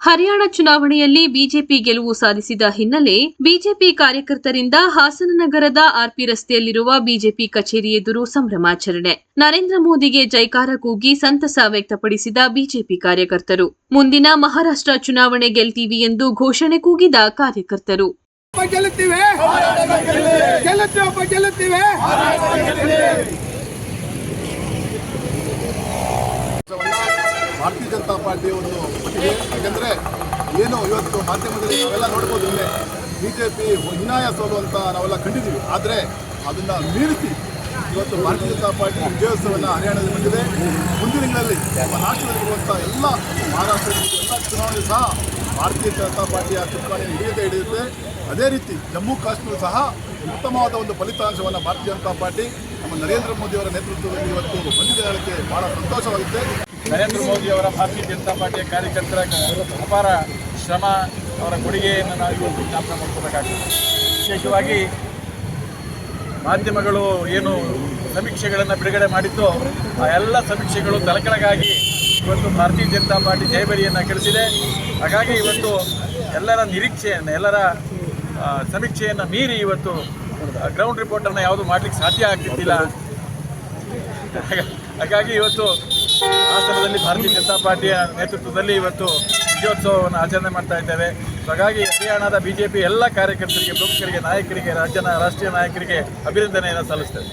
ಹರಿಯಾಣ ಚುನಾವಣೆಯಲ್ಲಿ ಬಿಜೆಪಿ ಗೆಲುವು ಸಾಧಿಸಿದ ಹಿನ್ನೆಲೆ ಬಿಜೆಪಿ ಕಾರ್ಯಕರ್ತರಿಂದ ಹಾಸನ ನಗರದ ಆರ್ಪಿ ರಸ್ತೆಯಲ್ಲಿರುವ ಬಿಜೆಪಿ ಕಚೇರಿ ಎದುರು ಸಂಭ್ರಮಾಚರಣೆ. ನರೇಂದ್ರ ಮೋದಿಗೆ ಜೈಕಾರ ಕೂಗಿ ಸಂತಸ ವ್ಯಕ್ತಪಡಿಸಿದ ಬಿಜೆಪಿ ಕಾರ್ಯಕರ್ತರು. ಮುಂದಿನ ಮಹಾರಾಷ್ಟ್ರ ಚುನಾವಣೆ ಗೆಲ್ತೀವಿ ಎಂದು ಘೋಷಣೆ ಕೂಗಿದ ಕಾರ್ಯಕರ್ತರು. ಭಾರತೀಯ ಜನತಾ ಪಾರ್ಟಿ ಒಂದು ಮಟ್ಟಿಗೆ, ಯಾಕೆಂದರೆ ಏನು ಇವತ್ತು ಮಾಧ್ಯಮದಲ್ಲಿ ನಾವೆಲ್ಲ ನೋಡ್ಬೋದು, ಬಿಜೆಪಿ ಹೀನಾಯ ಸೋಲು ಅಂತ ನಾವೆಲ್ಲ ಕಂಡಿದ್ದೀವಿ. ಆದರೆ ಅದನ್ನು ಮೀರಿಸಿ ಇವತ್ತು ಭಾರತೀಯ ಜನತಾ ಪಾರ್ಟಿ ವಿಜಯೋತ್ಸವವನ್ನು ಹರಿಯಾಣದಲ್ಲಿ ಬಂದಿದೆ. ಮುಂದಿನ ದಿನಗಳಲ್ಲಿ ನಮ್ಮ ರಾಷ್ಟ್ರದಲ್ಲಿರುವಂಥ ಎಲ್ಲ ಮಹಾರಾಷ್ಟ್ರದ ಎಲ್ಲ ಚುನಾವಣೆ ಸಹ ಭಾರತೀಯ ಜನತಾ ಪಾರ್ಟಿಯ ಚುನಾವಣೆ ಹಿಡಿಯುತ್ತೆ. ಅದೇ ರೀತಿ ಜಮ್ಮು ಕಾಶ್ಮೀರ ಸಹ ಉತ್ತಮವಾದ ಒಂದು ಫಲಿತಾಂಶವನ್ನು ಭಾರತೀಯ ಜನತಾ ಪಾರ್ಟಿ ನಮ್ಮ ನರೇಂದ್ರ ಮೋದಿಯವರ ನೇತೃತ್ವದಲ್ಲಿ ಇವತ್ತು ಬಂದಿದೆ ಹೇಳಕ್ಕೆ ಬಹಳ ಸಂತೋಷವಾಗುತ್ತೆ. ನರೇಂದ್ರ ಮೋದಿಯವರ ಭಾರತೀಯ ಜನತಾ ಪಾರ್ಟಿಯ ಕಾರ್ಯಕರ್ತರ ಅಪಾರ ಶ್ರಮ, ಅವರ ಕೊಡುಗೆಯನ್ನು ನಾವು ಇವತ್ತು ಜ್ಞಾಪನ ಮಾಡ್ಕೋಬೇಕಾಗ್ತದೆ. ವಿಶೇಷವಾಗಿ ಮಾಧ್ಯಮಗಳು ಏನು ಸಮೀಕ್ಷೆಗಳನ್ನು ಬಿಡುಗಡೆ ಮಾಡಿದ್ದು, ಆ ಎಲ್ಲ ಸಮೀಕ್ಷೆಗಳು ತಲೆಕೆಳಗಾಗಿ ಇವತ್ತು ಭಾರತೀಯ ಜನತಾ ಪಾರ್ಟಿ ಜಯಭೇರಿಯನ್ನು ಕೆಳಿಸಿದೆ. ಹಾಗಾಗಿ ಇವತ್ತು ಎಲ್ಲರ ನಿರೀಕ್ಷೆಯನ್ನು, ಎಲ್ಲರ ಸಮೀಕ್ಷೆಯನ್ನು ಮೀರಿ ಇವತ್ತು ಗ್ರೌಂಡ್ ರಿಪೋರ್ಟನ್ನು ಯಾವುದು ಮಾಡಲಿಕ್ಕೆ ಸಾಧ್ಯ ಆಗ್ತಿದ್ದಿಲ್ಲ. ಹಾಗಾಗಿ ಇವತ್ತು ಹಾಸನದಲ್ಲಿ ಭಾರತೀಯ ಜನತಾ ಪಾರ್ಟಿಯ ನೇತೃತ್ವದಲ್ಲಿ ಇವತ್ತು ವಿಜಯೋತ್ಸವವನ್ನು ಆಚರಣೆ ಮಾಡ್ತಾ ಇದ್ದೇವೆ. ಹಾಗಾಗಿ ಹರಿಯಾಣದ ಬಿಜೆಪಿ ಎಲ್ಲ ಕಾರ್ಯಕರ್ತರಿಗೆ, ಪ್ರಮುಖರಿಗೆ, ನಾಯಕರಿಗೆ, ರಾಷ್ಟ್ರೀಯ ನಾಯಕರಿಗೆ ಅಭಿನಂದನೆಯನ್ನು ಸಲ್ಲಿಸ್ತೇವೆ.